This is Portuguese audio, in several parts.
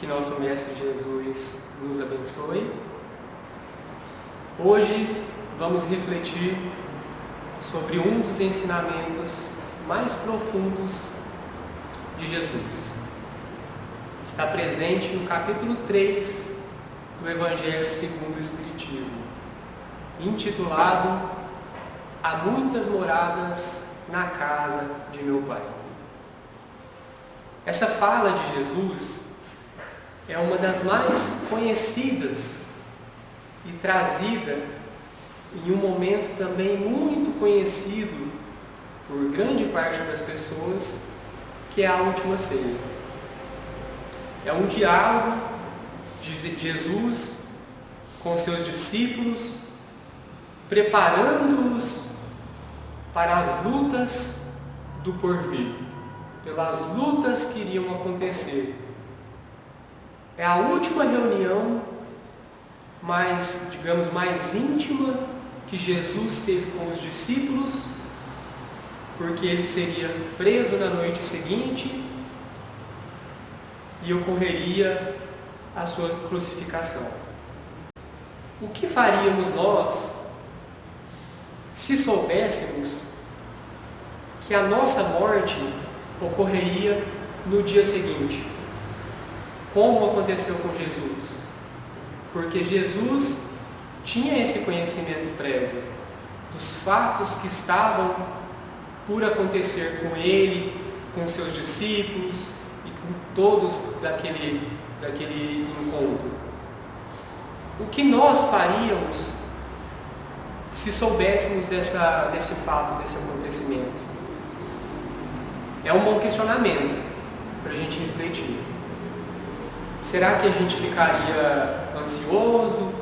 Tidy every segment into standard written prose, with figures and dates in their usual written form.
Que nosso Mestre Jesus nos abençoe. Hoje vamos refletir sobre um dos ensinamentos mais profundos de Jesus. Está presente no capítulo 3 do Evangelho segundo o Espiritismo, intitulado Há muitas moradas na casa de meu Pai. Essa fala de Jesus é uma das mais conhecidas e trazida em um momento também muito conhecido por grande parte das pessoas, que é a última ceia. É um diálogo de Jesus com seus discípulos, preparando-os para as lutas do porvir, pelas lutas que iriam acontecer. É a última reunião mais íntima que Jesus teve com os discípulos, porque ele seria preso na noite seguinte e ocorreria a sua crucificação. O que faríamos nós se soubéssemos que a nossa morte ocorreria no dia seguinte? Como aconteceu com Jesus? Porque Jesus tinha esse conhecimento prévio dos fatos que estavam por acontecer com ele, com seus discípulos e com todos daquele encontro. O que nós faríamos se soubéssemos desse fato, desse acontecimento? É um bom questionamento para a gente refletir. Será que a gente ficaria ansioso,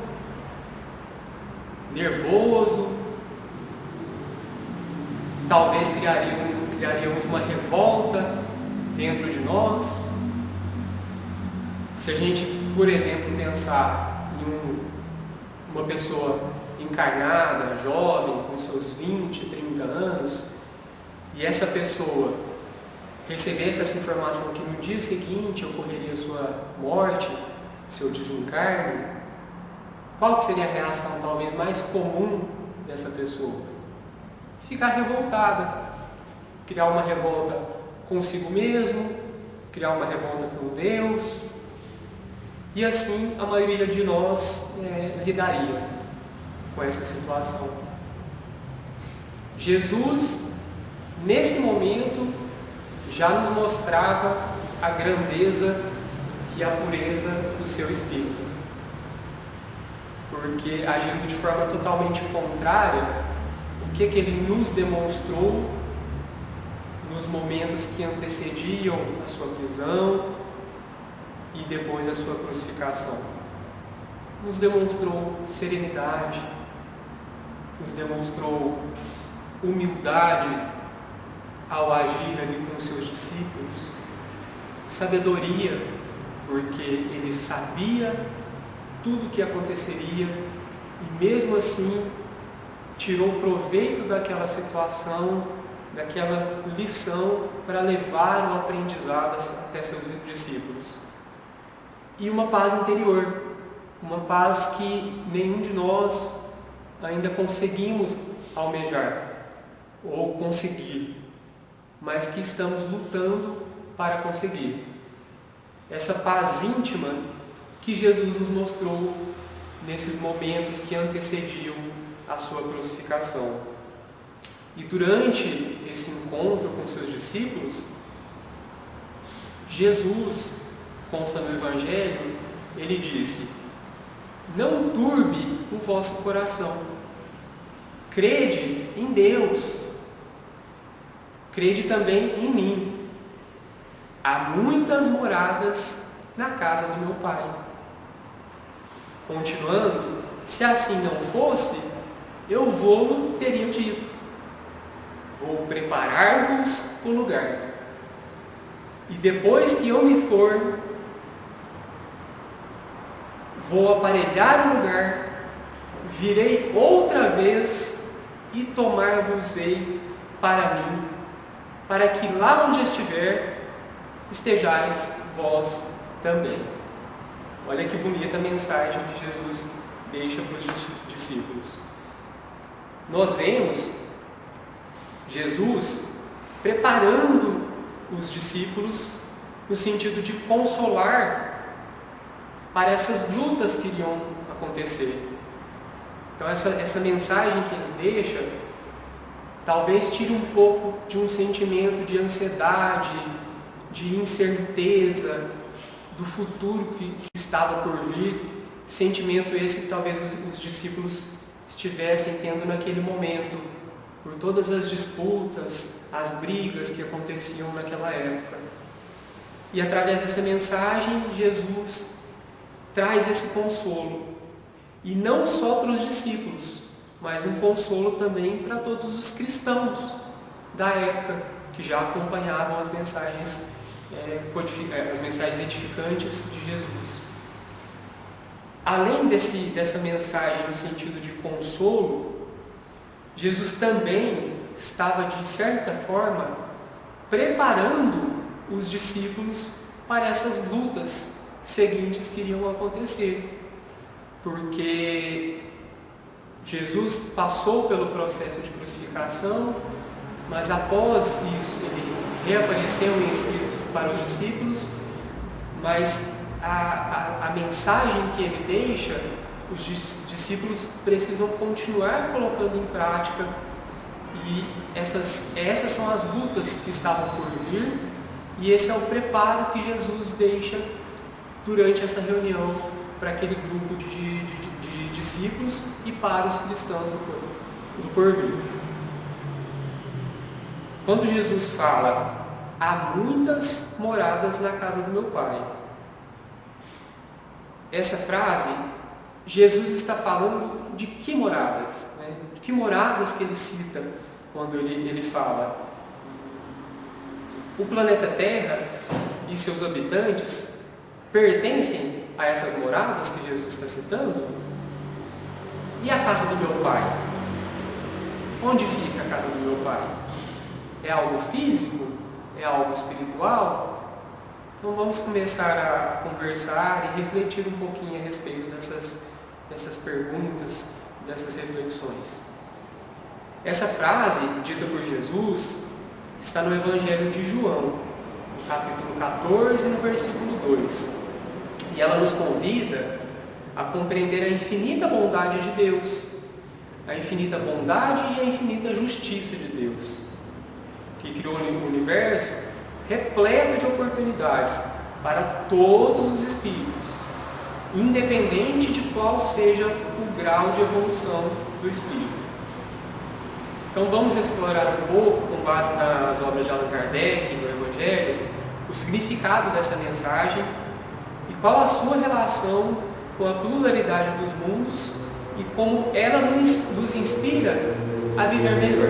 nervoso? Talvez criaríamos uma revolta dentro de nós? Se a gente, por exemplo, pensar em uma pessoa encarnada, jovem, com seus 20, 30 anos, e essa pessoa recebesse essa informação que no dia seguinte ocorreria sua morte, seu desencarne, qual que seria a reação talvez mais comum dessa pessoa? Ficar revoltada, criar uma revolta consigo mesmo, criar uma revolta com Deus, e assim a maioria de nós lidaria com essa situação. Jesus, nesse momento, já nos mostrava a grandeza e a pureza do seu espírito. Porque, agindo de forma totalmente contrária, o que ele nos demonstrou nos momentos que antecediam a sua prisão e depois a sua crucificação? Nos demonstrou serenidade, nos demonstrou humildade ao agir ali com os seus discípulos, sabedoria, porque ele sabia tudo o que aconteceria e mesmo assim tirou proveito daquela situação, daquela lição para levar o aprendizado até seus discípulos. E uma paz interior, uma paz que nenhum de nós ainda conseguimos almejar ou conseguir, mas que estamos lutando para conseguir. Essa paz íntima que Jesus nos mostrou nesses momentos que antecediam a sua crucificação. E durante esse encontro com seus discípulos, Jesus, consta no Evangelho, ele disse: não turbe o vosso coração, crede em Deus, crede também em mim. Há muitas moradas na casa do meu Pai. Continuando, se assim não fosse, eu vou teria dito: vou preparar-vos o lugar. E depois que eu me for, vou aparelhar o lugar, virei outra vez e tomar-vos-ei para mim, para que lá onde estiver, estejais vós também. Olha que bonita a mensagem que Jesus deixa para os discípulos. Nós vemos Jesus preparando os discípulos no sentido de consolar para essas lutas que iriam acontecer. Então essa mensagem que ele deixa talvez tire um pouco de um sentimento de ansiedade, de incerteza do futuro que estava por vir, sentimento esse que talvez os discípulos estivessem tendo naquele momento, por todas as disputas, as brigas que aconteciam naquela época. E através dessa mensagem, Jesus traz esse consolo, e não só para os discípulos, mas um consolo também para todos os cristãos da época, que já acompanhavam as mensagens edificantes de Jesus. Além dessa mensagem no sentido de consolo, Jesus também estava, de certa forma, preparando os discípulos para essas lutas seguintes que iriam acontecer. Porque Jesus passou pelo processo de crucificação, mas após isso ele reapareceu em espírito para os discípulos, mas a mensagem que ele deixa, os discípulos precisam continuar colocando em prática, e essas são as lutas que estavam por vir, e esse é o preparo que Jesus deixa durante essa reunião para aquele grupo de discípulos e para os cristãos do porvir. Quando Jesus fala, há muitas moradas na casa do meu Pai, essa frase, Jesus está falando de que moradas? Né? De que moradas que ele cita quando ele fala? O planeta Terra e seus habitantes pertencem a essas moradas que Jesus está citando? E a casa do meu Pai? Onde fica a casa do meu Pai? É algo físico? É algo espiritual? Então vamos começar a conversar e refletir um pouquinho a respeito dessas perguntas, dessas reflexões. Essa frase, dita por Jesus, está no Evangelho de João, no capítulo 14, no versículo 2. E ela nos convida a compreender a infinita bondade de Deus, a infinita bondade e a infinita justiça de Deus, que criou o universo repleto de oportunidades para todos os espíritos, independente de qual seja o grau de evolução do espírito. Então vamos explorar um pouco, com base nas obras de Allan Kardec, no Evangelho, o significado dessa mensagem e qual a sua relação com a pluralidade dos mundos e como ela nos inspira a viver melhor.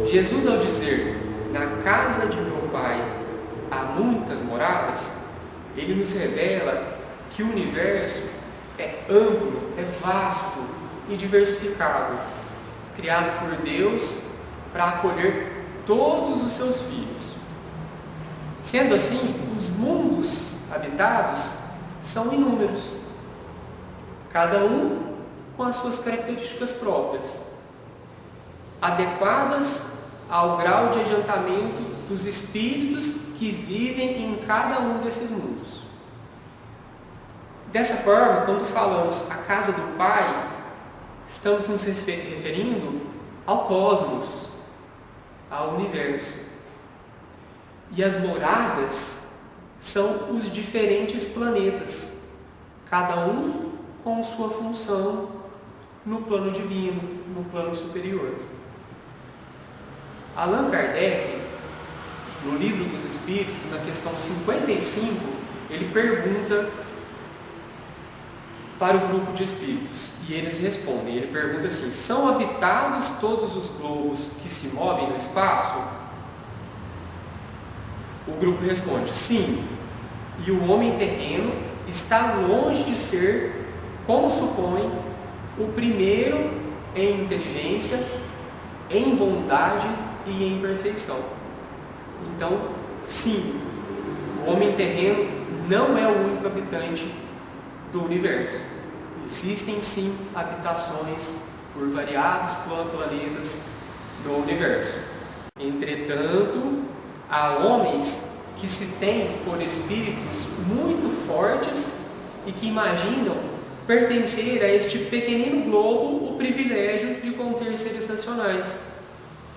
Jesus, ao dizer, na casa de meu Pai há muitas moradas, ele nos revela que o universo é amplo, é vasto e diversificado, criado por Deus para acolher todos os seus filhos. Sendo assim, os mundos habitados são inúmeros, cada um com as suas características próprias, adequadas ao grau de adiantamento dos espíritos que vivem em cada um desses mundos. Dessa forma, quando falamos a casa do Pai, estamos nos referindo ao cosmos, ao universo. E as moradas são os diferentes planetas, cada um com sua função no plano divino, no plano superior. Allan Kardec, no Livro dos Espíritos, na questão 55, ele pergunta para o grupo de espíritos, e eles respondem. Ele pergunta assim: são habitados todos os globos que se movem no espaço? O grupo responde: sim, e o homem terreno está longe de ser, como supõe, o primeiro em inteligência, em bondade e em perfeição. Então, sim, o homem terreno não é o único habitante do universo. Existem sim habitações por variados planetas no universo. Entretanto, há homens que se têm por espíritos muito fortes e que imaginam pertencer a este pequenino globo o privilégio de conter seres nacionais.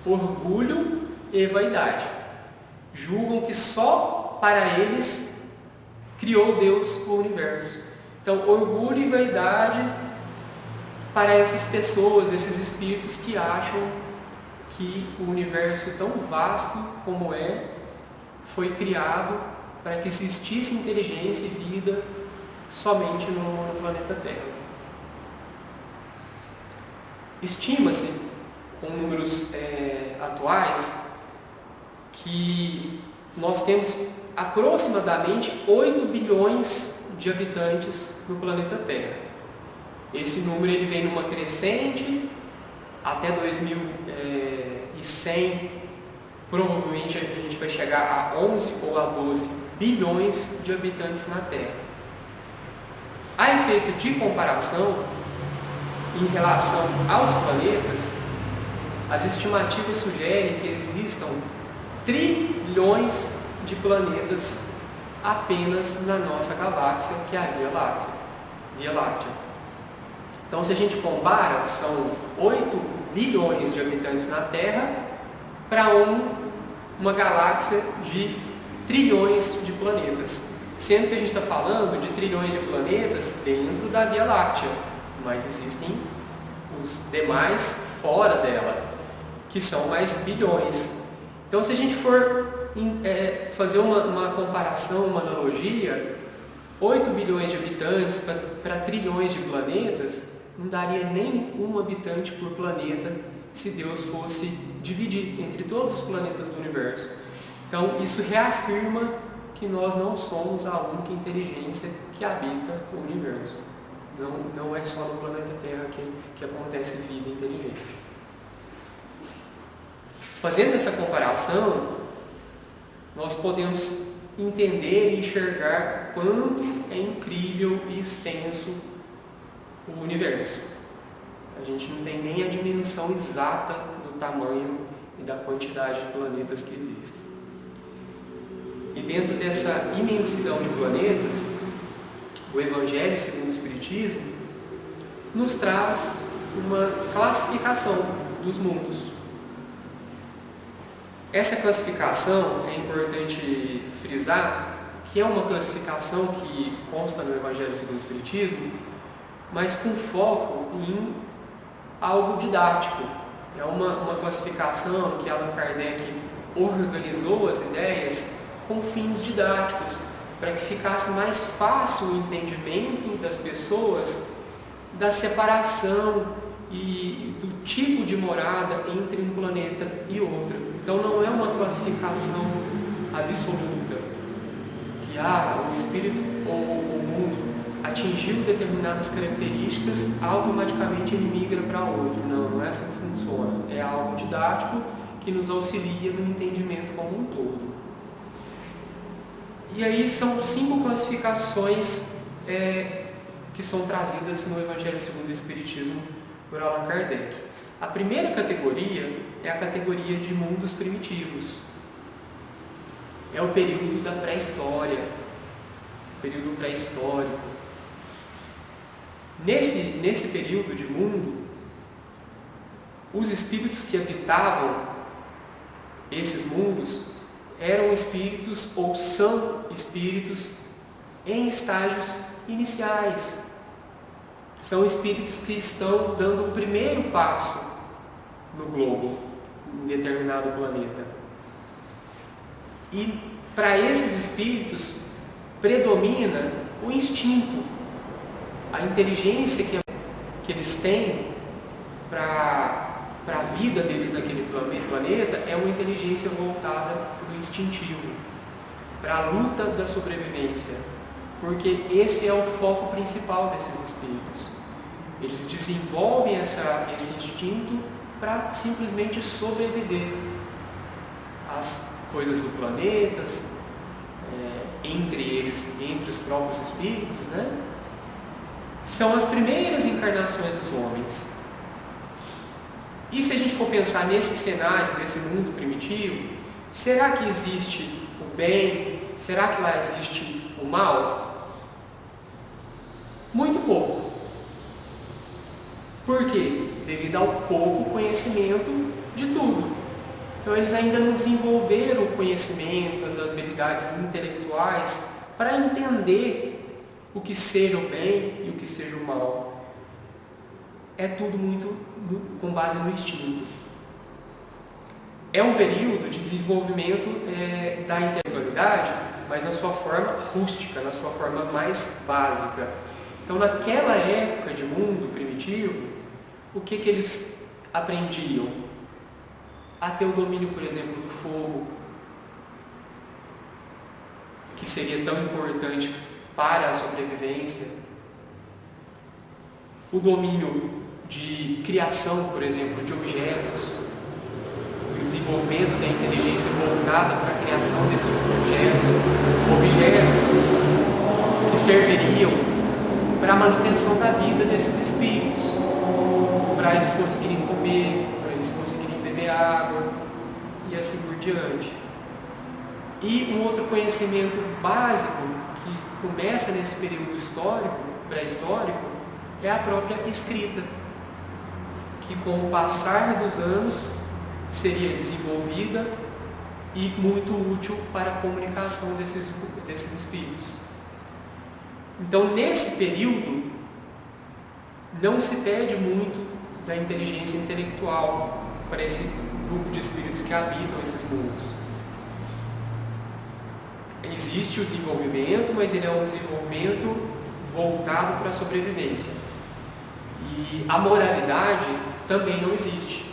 Orgulho e vaidade. Julgam que só para eles criou Deus o universo. Então, orgulho e vaidade para essas pessoas, esses espíritos que acham que o universo tão vasto como foi criado para que existisse inteligência e vida somente no planeta Terra. Estima-se, com números atuais, que nós temos aproximadamente 8 bilhões de habitantes no planeta Terra. Esse número ele vem numa crescente até 2100, provavelmente a gente vai chegar a 11 ou a 12 bilhões de habitantes na Terra. A efeito de comparação, em relação aos planetas, as estimativas sugerem que existam trilhões de planetas apenas na nossa galáxia, que é a Via Láctea. Então, se a gente compara, são 8 bilhões de habitantes na Terra para uma galáxia de trilhões de planetas. Sendo que a gente está falando de trilhões de planetas dentro da Via Láctea, mas existem os demais fora dela, que são mais bilhões. Então, se a gente for fazer uma comparação, uma analogia, 8 bilhões de habitantes para trilhões de planetas, não daria nem um habitante por planeta se Deus fosse dividir entre todos os planetas do universo. Então, isso reafirma que nós não somos a única inteligência que habita o universo. Não é só no planeta Terra que acontece vida inteligente. Fazendo essa comparação, nós podemos entender e enxergar quanto é incrível e extenso o universo. A gente não tem nem a dimensão exata do tamanho e da quantidade de planetas que existem. E dentro dessa imensidão de planetas, o Evangelho segundo o Espiritismo nos traz uma classificação dos mundos. Essa classificação é importante frisar que é uma classificação que consta no Evangelho segundo o Espiritismo, mas com foco em algo didático. É uma classificação que Allan Kardec organizou as ideias com fins didáticos, para que ficasse mais fácil o entendimento das pessoas da separação e do tipo de morada entre um planeta e outro. Então não é uma classificação absoluta, que o espírito ou o mundo atingiu determinadas características, automaticamente ele migra para outro. Não é assim que funciona. É algo didático que nos auxilia no entendimento como um todo. E aí são 5 classificações que são trazidas no Evangelho segundo o Espiritismo por Allan Kardec. A primeira categoria é a categoria de mundos primitivos. É o período da pré-história, período pré-histórico. Nesse período de mundo, os espíritos que habitavam esses mundos eram espíritos ou são espíritos em estágios iniciais. São espíritos que estão dando o primeiro passo no globo, em determinado planeta. E para esses espíritos predomina o instinto, a inteligência que eles têm para a vida deles naquele planeta é uma inteligência voltada para o instintivo, para a luta da sobrevivência, porque esse é o foco principal desses espíritos. Eles desenvolvem esse instinto para simplesmente sobreviver às coisas do planeta, entre eles, entre os próprios espíritos, né? São as primeiras encarnações dos homens. E se a gente for pensar nesse cenário, desse mundo primitivo, será que existe o bem? Será que lá existe o mal? Muito pouco. Por quê? Devido ao pouco conhecimento de tudo. Então eles ainda não desenvolveram o conhecimento, as habilidades intelectuais para entender o que seja o bem e o que seja o mal. É tudo muito com base no instinto. É um período de desenvolvimento da intelectualidade, mas na sua forma rústica, na sua forma mais básica. Então, naquela época de mundo primitivo, o que eles aprendiam? A ter o domínio, por exemplo, do fogo, que seria tão importante para a sobrevivência. O domínio de criação, por exemplo, de objetos, e o desenvolvimento da inteligência voltada para a criação desses objetos que serviriam para a manutenção da vida desses espíritos, para eles conseguirem comer, para eles conseguirem beber água e assim por diante. E um outro conhecimento básico que começa nesse período histórico, pré-histórico, é a própria escrita, que com o passar dos anos seria desenvolvida e muito útil para a comunicação desses espíritos. Então, nesse período, não se pede muito da inteligência intelectual para esse grupo de espíritos que habitam esses mundos. Existe o desenvolvimento, mas ele é um desenvolvimento voltado para a sobrevivência. E a moralidade também não existe,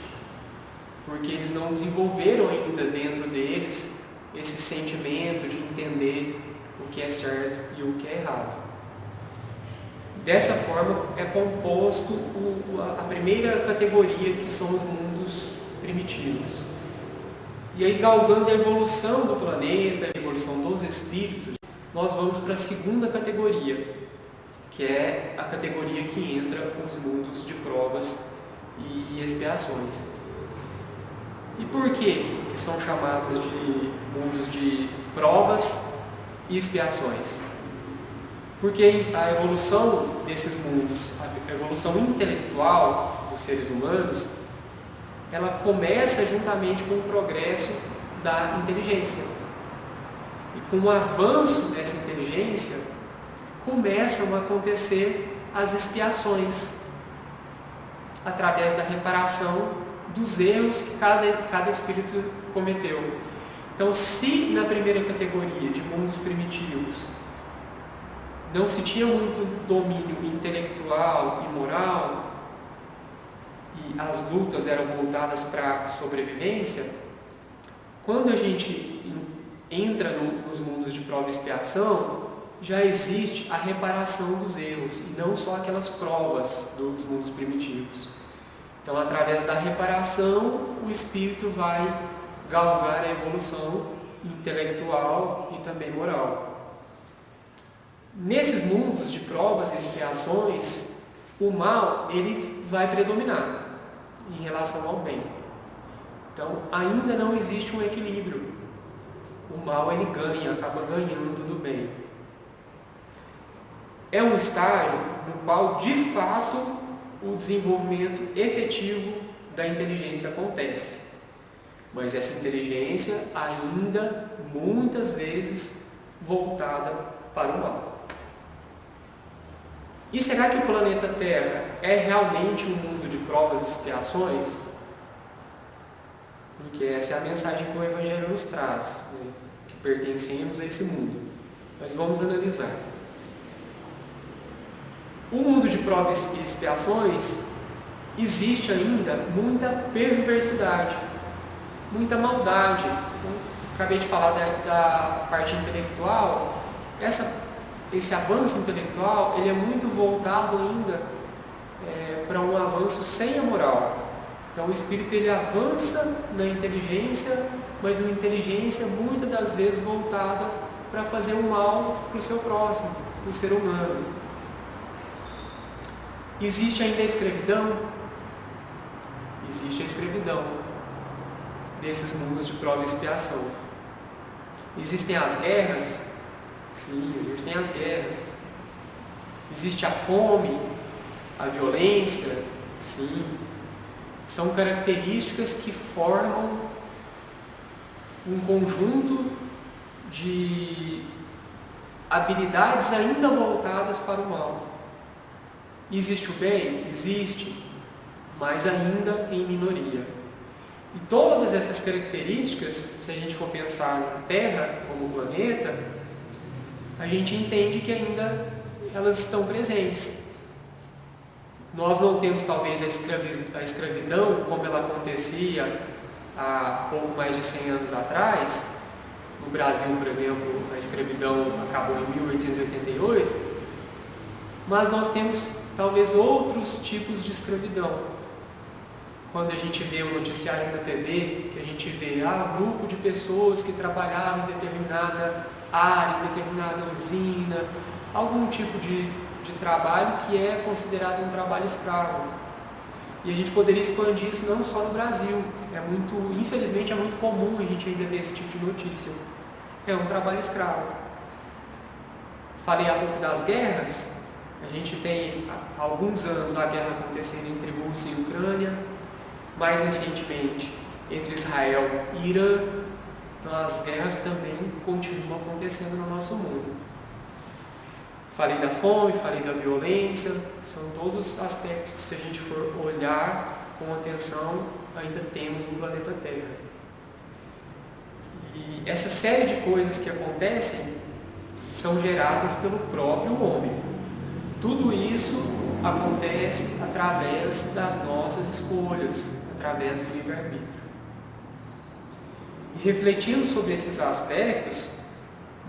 porque eles não desenvolveram ainda dentro deles esse sentimento de entender o que é certo e o que é errado. Dessa forma é composto a primeira categoria, que são os mundos primitivos. E aí, galgando a evolução do planeta, a evolução dos espíritos, nós vamos para a segunda categoria, que é a categoria que entra os mundos de provas e expiações. E por que são chamados de mundos de provas e expiações? Porque a evolução desses mundos, a evolução intelectual dos seres humanos, ela começa juntamente com o progresso da inteligência. E com o avanço dessa inteligência, começam a acontecer as expiações, através da reparação dos erros que cada espírito cometeu. Então, se na primeira categoria de mundos primitivos não se tinha muito domínio intelectual e moral, e as lutas eram voltadas para a sobrevivência, quando a gente entra nos mundos de prova e expiação, já existe a reparação dos erros, e não só aquelas provas dos mundos primitivos. Então, através da reparação, o espírito vai galgar a evolução intelectual e também moral. Nesses mundos de provas e expiações, o mal ele vai predominar em relação ao bem. Então, ainda não existe um equilíbrio. O mal ele ganha, acaba ganhando do bem. É um estágio no qual, de fato, o desenvolvimento efetivo da inteligência acontece. Mas essa inteligência ainda, muitas vezes, voltada para o mal. E será que o planeta Terra é realmente um mundo de provas e expiações? Porque essa é a mensagem que o Evangelho nos traz, né? Que pertencemos a esse mundo. Mas vamos analisar. O mundo de provas e expiações, existe ainda muita perversidade, muita maldade. Acabei de falar da parte intelectual. Esse avanço intelectual ele é muito voltado ainda para um avanço sem a moral. Então o espírito ele avança na inteligência, mas uma inteligência muitas das vezes voltada para fazer um mal para o seu próximo, para o ser humano. Existe ainda a escravidão? Existe a escravidão nesses mundos de prova e expiação. Existem as guerras? Sim, existem as guerras. Existe a fome, a violência? Sim. São características que formam um conjunto de habilidades ainda voltadas para o mal. Existe o bem? Existe, mas ainda em minoria. E todas essas características, se a gente for pensar na Terra como planeta, a gente entende que ainda elas estão presentes. Nós não temos talvez a escravidão como ela acontecia há pouco mais de 100 anos atrás. No Brasil, por exemplo, a escravidão acabou em 1888, mas nós temos talvez outros tipos de escravidão. Quando a gente vê o noticiário na TV, que a gente vê um grupo de pessoas que trabalhavam em determinada área, em determinada usina, algum tipo de trabalho que é considerado um trabalho escravo. E a gente poderia expandir isso não só no Brasil. Infelizmente é muito comum a gente ainda ver esse tipo de notícia. É um trabalho escravo. Falei há pouco das guerras. A gente tem há alguns anos a guerra acontecendo entre Rússia e Ucrânia, mais recentemente entre Israel e Irã. Então as guerras também continuam acontecendo no nosso mundo. Falei da fome, falei da violência, são todos aspectos que, se a gente for olhar com atenção, ainda temos no planeta Terra. E essa série de coisas que acontecem são geradas pelo próprio homem. Tudo isso acontece através das nossas escolhas, através do livre-arbítrio. E refletindo sobre esses aspectos,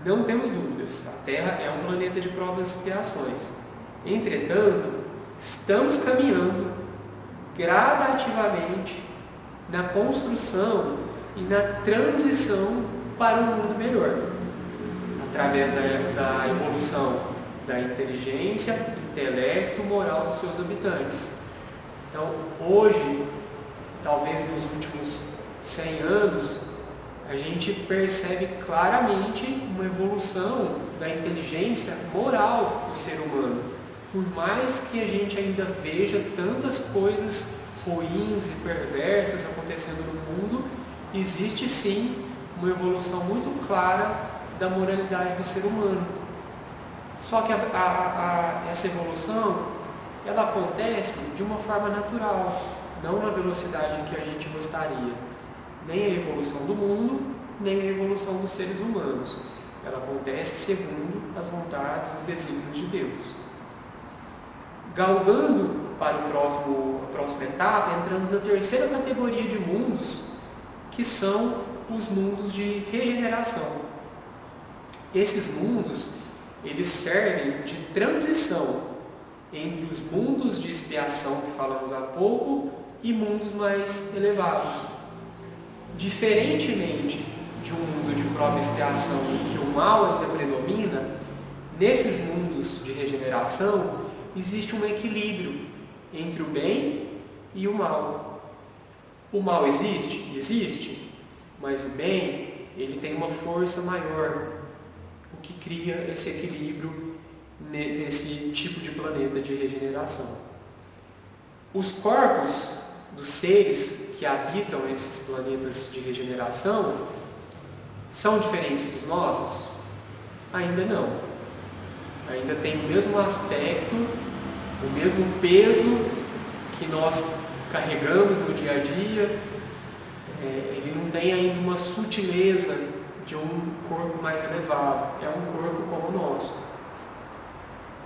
não temos dúvidas, a Terra é um planeta de provas e expiações. Entretanto, estamos caminhando gradativamente na construção e na transição para um mundo melhor, através da evolução da inteligência, intelecto, moral dos seus habitantes. Então, hoje, talvez nos últimos 100 anos, a gente percebe claramente uma evolução da inteligência moral do ser humano. Por mais que a gente ainda veja tantas coisas ruins e perversas acontecendo no mundo, existe sim uma evolução muito clara da moralidade do ser humano. Só que essa evolução, ela acontece de uma forma natural, não na velocidade que a gente gostaria. Nem a evolução do mundo, nem a evolução dos seres humanos. Ela acontece segundo as vontades e os desígnios de Deus. Galgando para a próxima etapa, entramos na terceira categoria de mundos, que são os mundos de regeneração. Esses mundos, eles servem de transição entre os mundos de expiação que falamos há pouco e mundos mais elevados. Diferentemente de um mundo de prova e expiação em que o mal ainda predomina, nesses mundos de regeneração existe um equilíbrio entre o bem e o mal. O mal existe? Existe, mas o bem, ele tem uma força maior, o que cria esse equilíbrio nesse tipo de planeta de regeneração. Os corpos dos seres que habitam esses planetas de regeneração são diferentes dos nossos? Ainda não. Ainda tem o mesmo aspecto, o mesmo peso que nós carregamos no dia a dia. Ele não tem ainda uma sutileza de um corpo mais elevado. É um corpo como o nosso.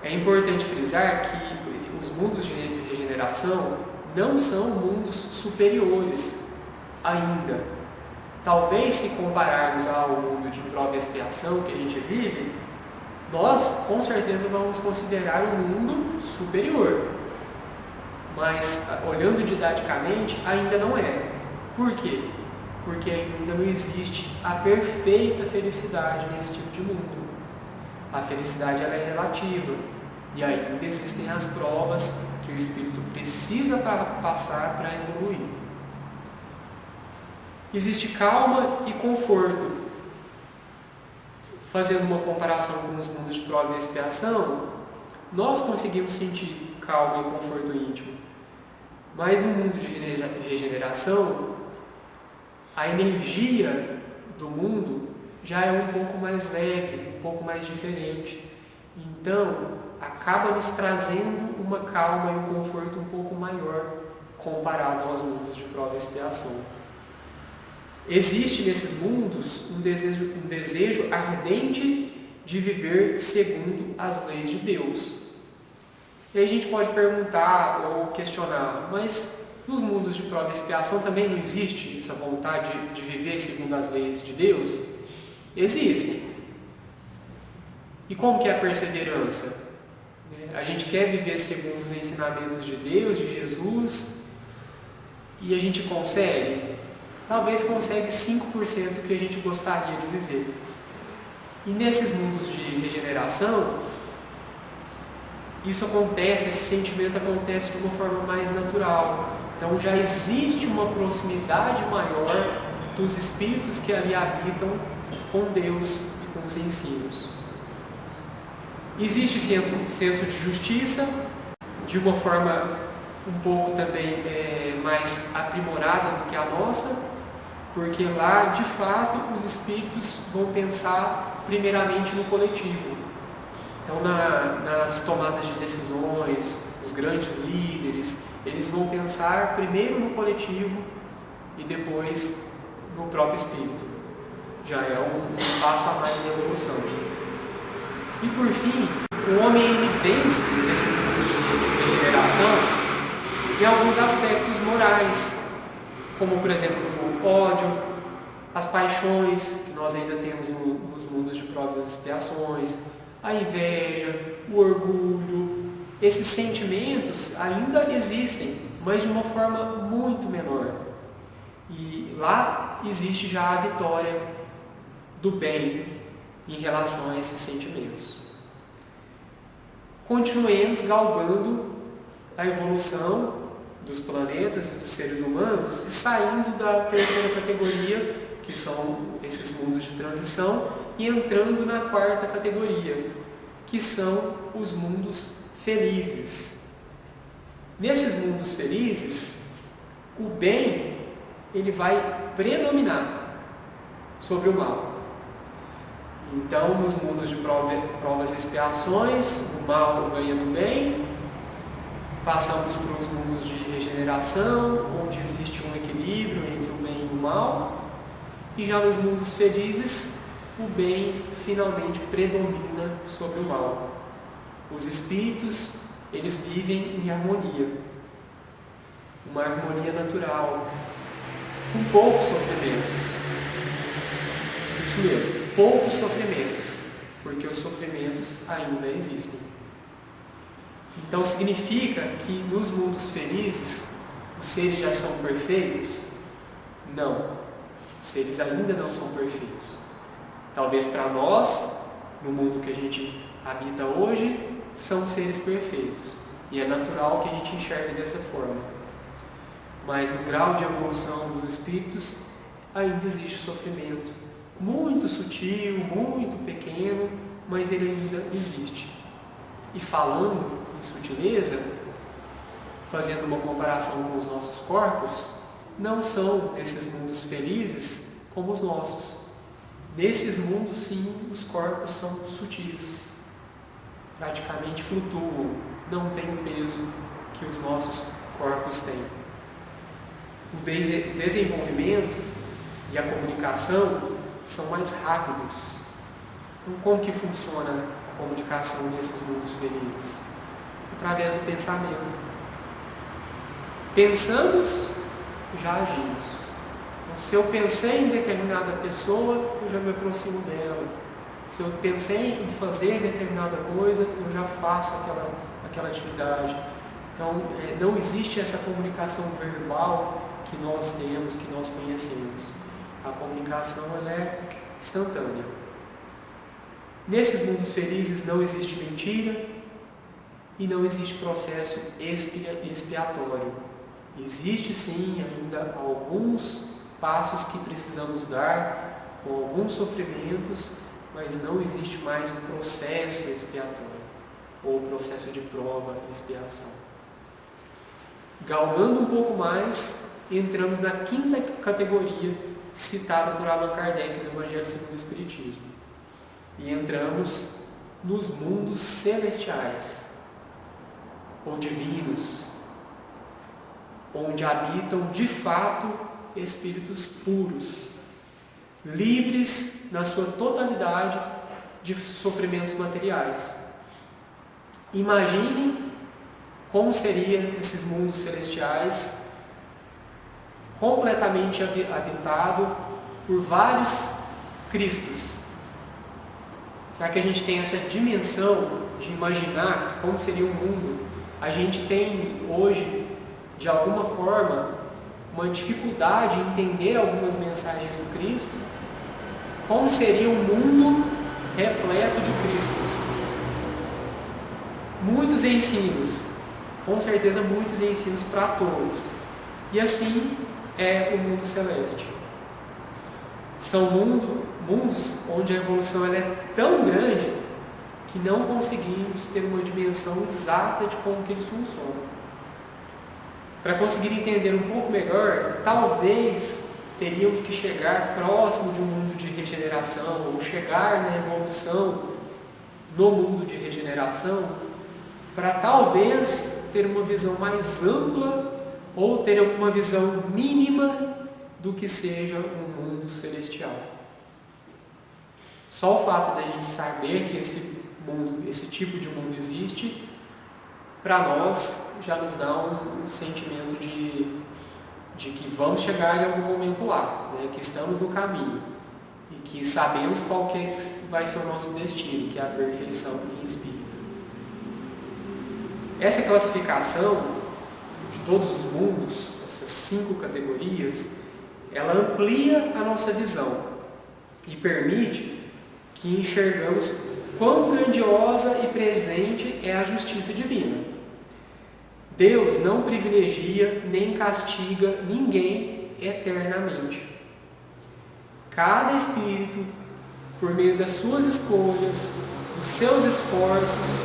É importante frisar que os mundos de regeneração não são mundos superiores ainda. Talvez, se compararmos ao mundo de prova e expiação que a gente vive, nós com certeza vamos considerar um mundo superior. Mas, olhando didaticamente, ainda não é. Por quê? porque ainda não existe a perfeita felicidade nesse tipo de mundo. A felicidade ela é relativa e ainda existem as provas que o espírito precisa passar para evoluir. Existe calma e conforto. Fazendo uma comparação com os mundos de prova e expiação, nós conseguimos sentir calma e conforto íntimo. Mas no mundo de regeneração, a energia do mundo já é um pouco mais leve, um pouco mais diferente. Então, acaba nos trazendo uma calma e um conforto um pouco maior comparado aos mundos de prova e expiação. Existe nesses mundos um desejo ardente de viver segundo as leis de Deus. E aí a gente pode perguntar ou questionar, mas nos mundos de prova e expiação também não existe essa vontade de viver segundo as leis de Deus? Existem. E como que é a perseverança? A gente quer viver segundo os ensinamentos de Deus, de Jesus, e a gente consegue? Talvez consegue 5% do que a gente gostaria de viver. E nesses mundos de regeneração, isso acontece, esse sentimento acontece de uma forma mais natural. Então já existe uma proximidade maior dos espíritos que ali habitam com Deus e com os ensinos. Existe senso de justiça, de uma forma um pouco também mais aprimorada do que a nossa, porque lá, de fato, os espíritos vão pensar primeiramente no coletivo. Então, nas tomadas de decisões, os grandes líderes, eles vão pensar primeiro no coletivo e depois no próprio espírito. Já é um passo a mais na evolução. E por fim, o homem ele vence nesses mundos de regeneração em alguns aspectos morais, como por exemplo o ódio, as paixões que nós ainda temos nos mundos de provas e expiações, a inveja, o orgulho. Esses sentimentos ainda existem, mas de uma forma muito menor. E lá existe já a vitória do bem em relação a esses sentimentos. Continuemos galgando a evolução dos planetas e dos seres humanos e saindo da terceira categoria, que são esses mundos de transição, e entrando na quarta categoria, que são os mundos felizes. Nesses mundos felizes, o bem ele vai predominar sobre o mal. Então, nos mundos de provas e expiações, o mal ganha do bem. Passamos para os mundos de regeneração, onde existe um equilíbrio entre o bem e o mal. E já nos mundos felizes, o bem finalmente predomina sobre o mal. Os espíritos, eles vivem em harmonia. Uma harmonia natural, com poucos sofrimentos. Isso mesmo. Poucos sofrimentos, porque os sofrimentos ainda existem. Então significa que nos mundos felizes os seres já são perfeitos? Não, os seres ainda não são perfeitos. Talvez para nós, no mundo que a gente habita hoje, são seres perfeitos, e é natural que a gente enxergue dessa forma. Mas no grau de evolução dos espíritos ainda existe sofrimento, muito sutil, muito pequeno, mas ele ainda existe. E falando em sutileza, fazendo uma comparação com os nossos corpos, não são esses mundos felizes como os nossos. Nesses mundos, sim, os corpos são sutis, praticamente flutuam, não têm o peso que os nossos corpos têm. O desenvolvimento e a comunicação são mais rápidos. Então, como que funciona a comunicação nesses mundos felizes? Através do pensamento. Pensamos, já agimos. Então, se eu pensei em determinada pessoa, eu já me aproximo dela. Se eu pensei em fazer determinada coisa, eu já faço aquela atividade. Então, não existe essa comunicação verbal que nós temos, que nós conhecemos. A comunicação ela é instantânea. Nesses mundos felizes não existe mentira e não existe processo expiatório. Existe sim ainda alguns passos que precisamos dar, com alguns sofrimentos, mas não existe mais um processo expiatório ou processo de prova e expiação. Galgando um pouco mais, entramos na quinta categoria citada por Allan Kardec no Evangelho segundo o Espiritismo. E entramos nos mundos celestiais, ou divinos, onde habitam de fato espíritos puros, livres na sua totalidade de sofrimentos materiais. Imaginem como seriam esses mundos celestiais, completamente habitado por vários Cristos. Será que a gente tem essa dimensão de imaginar como seria o mundo? A gente tem hoje, de alguma forma, uma dificuldade em entender algumas mensagens do Cristo. Como seria um mundo repleto de Cristos? Muitos ensinos, com certeza muitos ensinos para todos. E assim é o mundo celeste. São mundos onde a evolução ela é tão grande que não conseguimos ter uma dimensão exata de como que eles funcionam. Para conseguir entender um pouco melhor, talvez teríamos que chegar próximo de um mundo de regeneração, ou chegar na evolução no mundo de regeneração, para talvez ter uma visão mais ampla ou ter alguma visão mínima do que seja um mundo celestial. Só o fato de a gente saber que esse tipo de mundo existe, para nós já nos dá um sentimento de que vamos chegar em algum momento lá, né? Que estamos no caminho e que sabemos qual que vai ser o nosso destino, que é a perfeição em espírito. Essa classificação de todos os mundos, essas 5 categorias, ela amplia a nossa visão e permite que enxergamos quão grandiosa e presente é a justiça divina. Deus não privilegia nem castiga ninguém eternamente. Cada espírito, por meio das suas escolhas, dos seus esforços,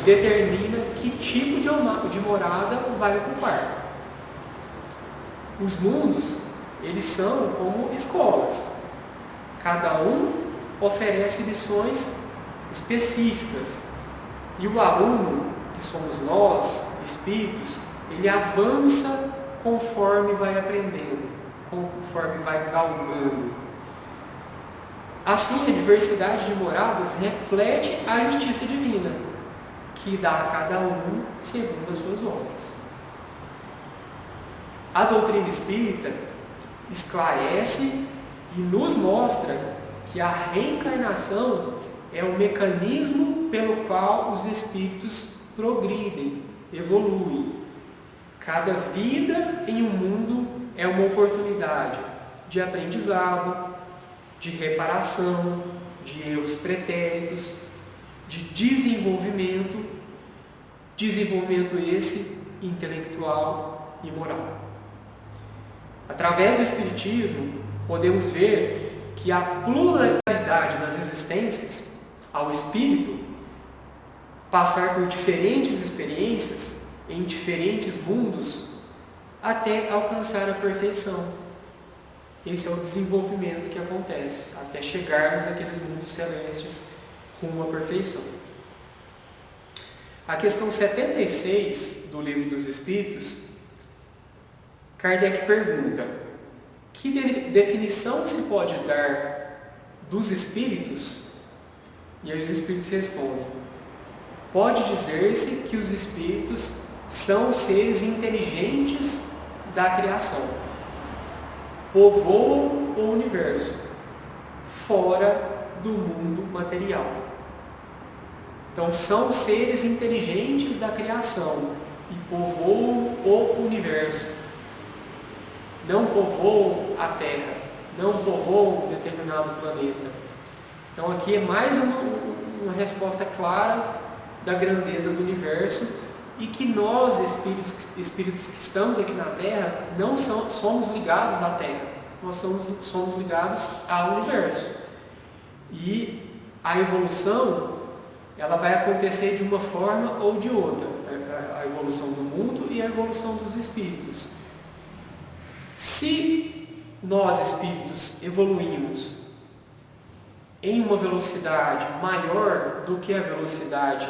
determina que tipo de morada vai ocupar. Os mundos, eles são como escolas. Cada um oferece lições específicas. E o aluno, que somos nós, espíritos, ele avança conforme vai aprendendo, conforme vai galgando. Assim, a diversidade de moradas reflete a justiça divina, que dá a cada um segundo as suas obras. A doutrina espírita esclarece e nos mostra que a reencarnação é o mecanismo pelo qual os espíritos progridem, evoluem. Cada vida em um mundo é uma oportunidade de aprendizado, de reparação, de erros pretéritos, de desenvolvimento esse intelectual e moral. Através do Espiritismo, podemos ver que a pluralidade das existências, ao espírito passar por diferentes experiências em diferentes mundos até alcançar a perfeição. Esse é o desenvolvimento que acontece até chegarmos àqueles mundos celestes rumo à perfeição. A questão 76 do Livro dos Espíritos, Kardec pergunta: que definição se pode dar dos espíritos? E aí os espíritos respondem: pode dizer-se que os espíritos são os seres inteligentes da criação, povoam o universo, fora do mundo material. Então são os seres inteligentes da criação e povoam o universo. Não povoam a terra, não povoam um determinado planeta. Então aqui é mais uma resposta clara da grandeza do universo e que nós, espíritos que estamos aqui na Terra, não somos ligados à Terra, nós somos ligados ao universo. E a evolução, ela vai acontecer de uma forma ou de outra, a evolução do mundo e a evolução dos espíritos. Se nós, espíritos, evoluímos em uma velocidade maior do que a velocidade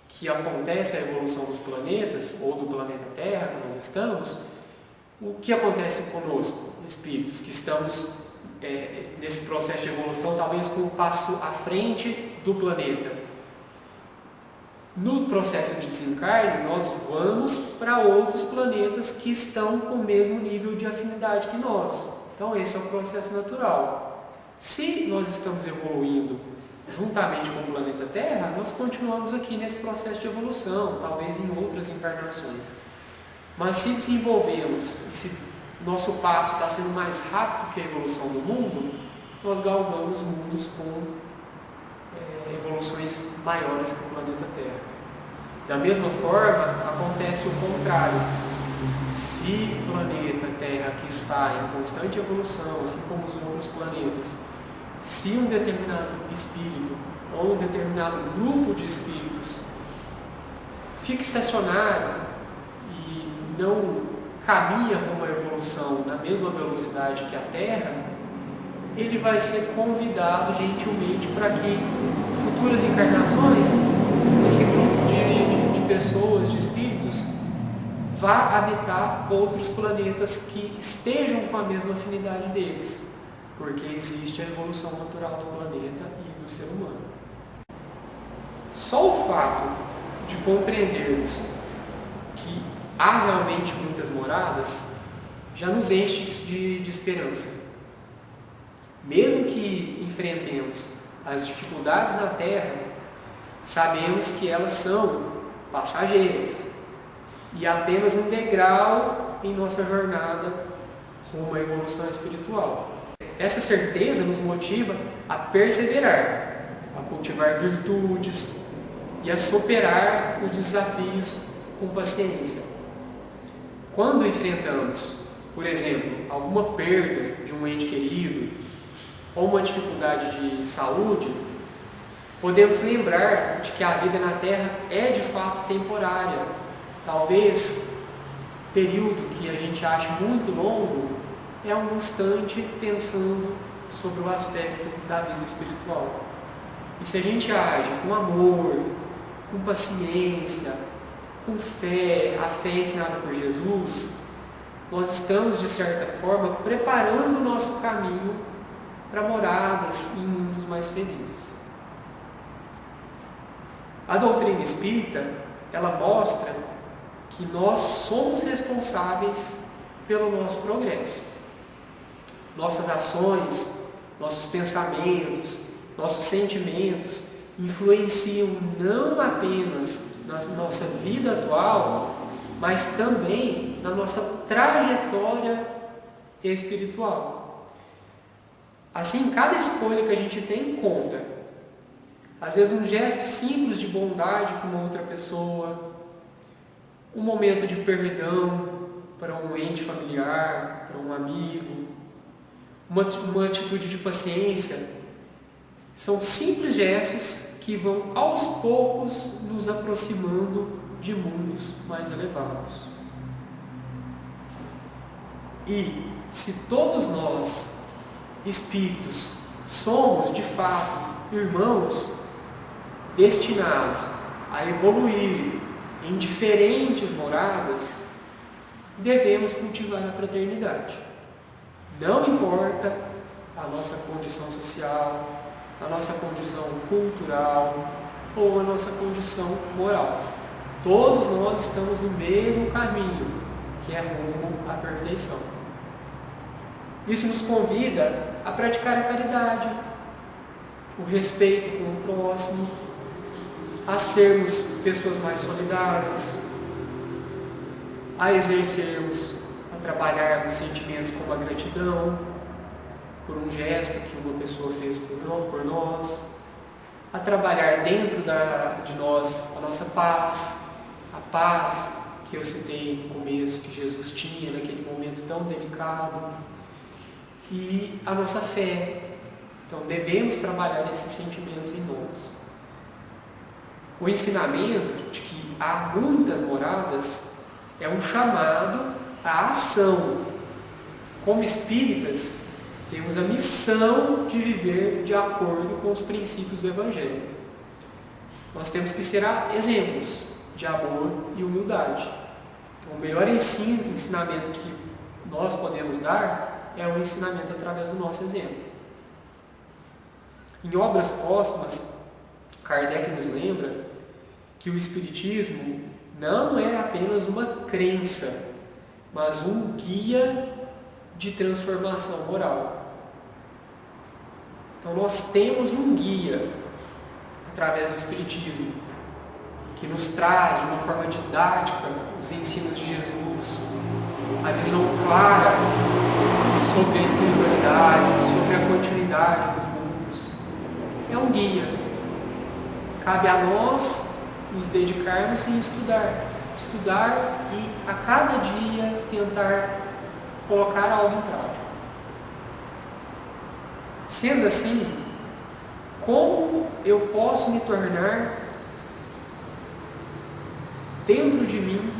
que acontece a evolução dos planetas, ou do planeta Terra, que nós estamos, o que acontece conosco, espíritos, que estamos nesse processo de evolução, talvez com um passo à frente do planeta? No processo de desencarne, nós vamos para outros planetas que estão com o mesmo nível de afinidade que nós. Então esse é o processo natural. Se nós estamos evoluindo juntamente com o planeta Terra, nós continuamos aqui nesse processo de evolução, talvez em outras encarnações. Mas se desenvolvemos, e se nosso passo está sendo mais rápido que a evolução do mundo, nós galgamos mundos com evoluções maiores que o planeta Terra. Da mesma forma, acontece o contrário. Se o planeta Terra, que está em constante evolução, assim como os outros planetas, se um determinado espírito ou um determinado grupo de espíritos fica estacionado e não caminha com uma evolução na mesma velocidade que a Terra, ele vai ser convidado gentilmente para que futuras encarnações, esse grupo de pessoas, de espíritos, vá habitar outros planetas que estejam com a mesma afinidade deles, porque existe a evolução natural do planeta e do ser humano. Só o fato de compreendermos que há realmente muitas moradas já nos enche de esperança. Mesmo que enfrentemos as dificuldades na Terra, sabemos que elas são passageiras e apenas um degrau em nossa jornada rumo à evolução espiritual. Essa certeza nos motiva a perseverar, a cultivar virtudes e a superar os desafios com paciência. Quando enfrentamos, por exemplo, alguma perda de um ente querido ou uma dificuldade de saúde, podemos lembrar de que a vida na Terra é de fato temporária. Talvez o período que a gente acha muito longo é um instante pensando sobre o aspecto da vida espiritual. E se a gente age com amor, com paciência, com fé, a fé ensinada por Jesus, nós estamos, de certa forma, preparando o nosso caminho para moradas em mundos mais felizes. A doutrina espírita, ela mostra que nós somos responsáveis pelo nosso progresso. Nossas ações, nossos pensamentos, nossos sentimentos influenciam não apenas na nossa vida atual, mas também na nossa trajetória espiritual. Assim, cada escolha que a gente tem conta. Às vezes um gesto simples de bondade com uma outra pessoa, um momento de perdão para um ente familiar, para um amigo, uma atitude de paciência, são simples gestos que vão aos poucos nos aproximando de mundos mais elevados. E se todos nós, espíritos, somos de fato irmãos destinados a evoluir em diferentes moradas, devemos cultivar a fraternidade. Não importa a nossa condição social, a nossa condição cultural ou a nossa condição moral. Todos nós estamos no mesmo caminho, que é rumo à perfeição. Isso nos convida a praticar a caridade, o respeito com o próximo, a sermos pessoas mais solidárias, a exercermos, a trabalharmos sentimentos como a gratidão, por um gesto que uma pessoa fez por nós, a trabalhar dentro de nós a nossa paz, a paz que eu citei no começo, que Jesus tinha naquele momento tão delicado, e a nossa fé. Então devemos trabalhar esses sentimentos em nós. O ensinamento de que há muitas moradas é um chamado à ação. Como espíritas, temos a missão de viver de acordo com os princípios do Evangelho. Nós temos que ser exemplos de amor e humildade. Então, o melhor ensinamento que nós podemos dar é o ensinamento através do nosso exemplo. Em Obras Póstumas, Kardec nos lembra que o Espiritismo não é apenas uma crença, mas um guia de transformação moral. Então nós temos um guia através do Espiritismo que nos traz de uma forma didática os ensinos de Jesus, a visão clara sobre a espiritualidade, sobre a continuidade dos mundos. É um guia. Cabe a nós nos dedicarmos em estudar e a cada dia tentar colocar algo em prática. Sendo assim, como eu posso me tornar dentro de mim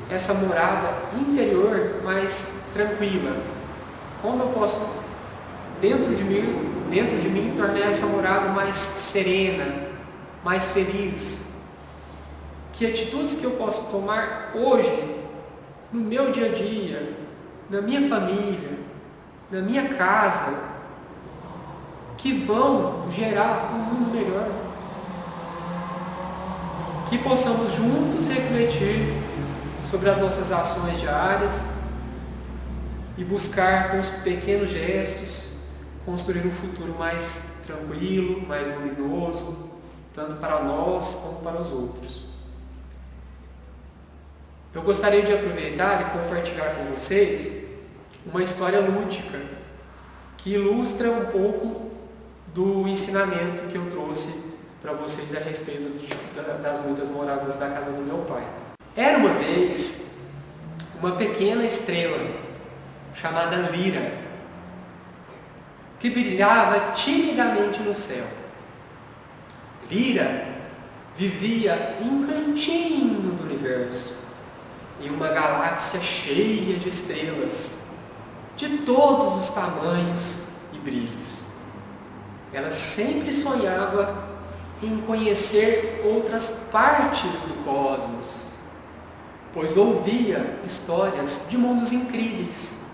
essa morada interior mais tranquila? Como eu posso dentro de mim tornar essa morada mais serena, mais feliz? Que atitudes que eu posso tomar hoje no meu dia a dia, na minha família, na minha casa, que vão gerar um mundo melhor? Que possamos juntos refletir sobre as nossas ações diárias e buscar com os pequenos gestos construir um futuro mais tranquilo, mais luminoso, tanto para nós como para os outros. Eu gostaria de aproveitar e compartilhar com vocês uma história lúdica que ilustra um pouco do ensinamento que eu trouxe para vocês a respeito das muitas moradas da casa do meu pai. Era uma vez uma pequena estrela chamada Lira, que brilhava timidamente no céu. Lira vivia em um cantinho do universo, em uma galáxia cheia de estrelas, de todos os tamanhos e brilhos. Ela sempre sonhava em conhecer outras partes do cosmos, pois ouvia histórias de mundos incríveis,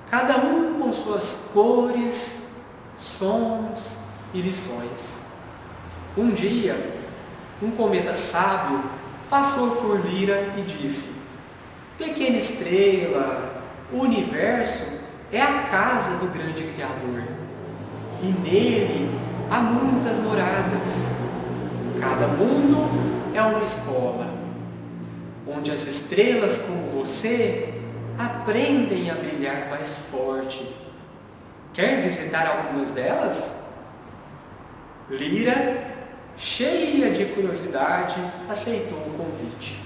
cada um com suas cores, sons e lições. Um dia, um cometa sábio passou por Lira e disse: "Pequena estrela, o universo é a casa do grande Criador, e nele há muitas moradas. Cada mundo é uma escola, onde as estrelas como você aprendem a brilhar mais forte. Quer visitar algumas delas?" Lira, cheia de curiosidade, aceitou o convite.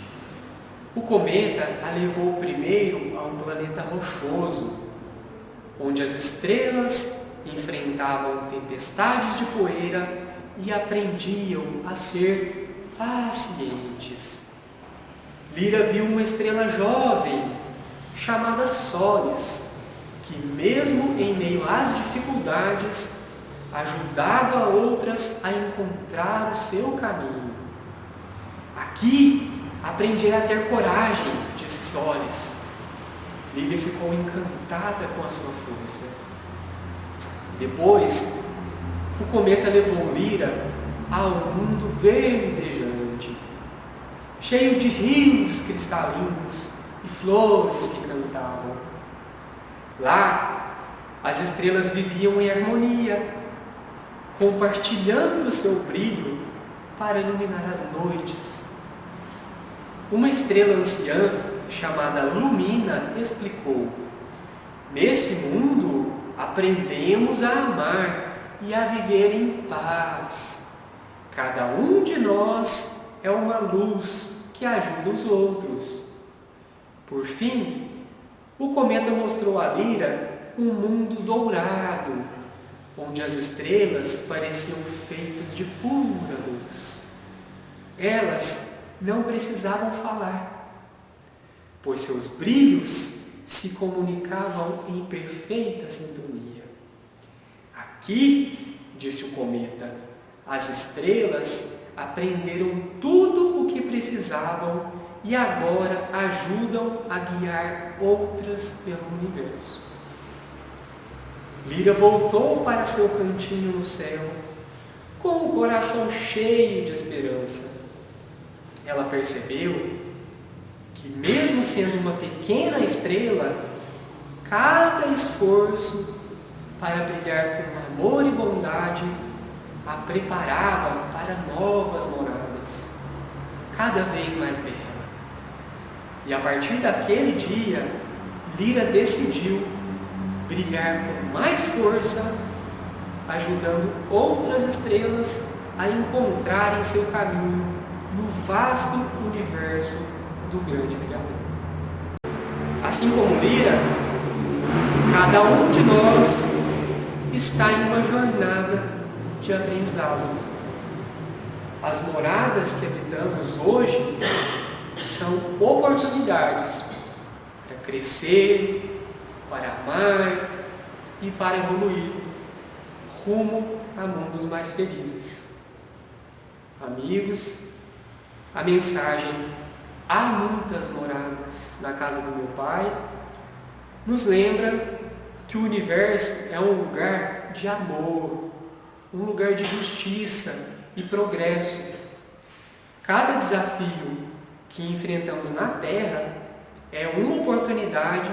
O cometa a levou primeiro a um planeta rochoso, onde as estrelas enfrentavam tempestades de poeira e aprendiam a ser pacientes. Lira viu uma estrela jovem, chamada Solis, que mesmo em meio às dificuldades, ajudava outras a encontrar o seu caminho. "Aqui aprendi a ter coragem", disse Solis. Lira ficou encantada com a sua força. Depois, o cometa levou Lira ao mundo verdejante, cheio de rios cristalinos e flores que cantavam. Lá, as estrelas viviam em harmonia, compartilhando seu brilho para iluminar as noites. Uma estrela anciã, chamada Lumina, explicou: "Nesse mundo, aprendemos a amar e a viver em paz. Cada um de nós é uma luz que ajuda os outros. Por fim, o cometa mostrou a Lyra um mundo dourado, onde as estrelas pareciam feitas de pura luz. Elas não precisavam falar, pois seus brilhos se comunicavam em perfeita sintonia. Aqui, disse o cometa, as estrelas aprenderam tudo o que precisavam e agora ajudam a guiar outras pelo universo. Lyra voltou para seu cantinho no céu, com o coração cheio de esperança. Ela percebeu que, mesmo sendo uma pequena estrela, cada esforço para brilhar com amor e bondade a preparava para novas moradas, cada vez mais bela. E a partir daquele dia, Lyra decidiu brilhar com mais força, ajudando outras estrelas a encontrarem seu caminho no vasto universo do grande Criador. Assim como Lyra, cada um de nós está em uma jornada de aprendizado. As moradas que habitamos hoje são oportunidades para crescer, para amar e para evoluir rumo a mundos mais felizes. Amigos, a mensagem "Há muitas moradas na casa do meu Pai" nos lembra que o universo é um lugar de amor, um lugar de justiça e progresso. Cada desafio que enfrentamos na Terra é uma oportunidade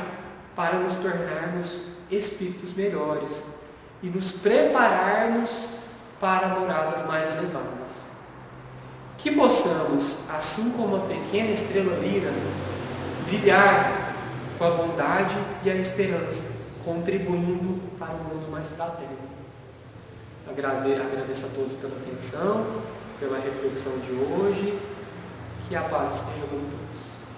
para nos tornarmos espíritos melhores e nos prepararmos para moradas mais elevadas. Que possamos, assim como a pequena estrela Lyra, brilhar com a bondade e a esperança, contribuindo para um mundo mais fraterno. Agradeço a todos pela atenção, pela reflexão de hoje. Que a paz esteja com todos.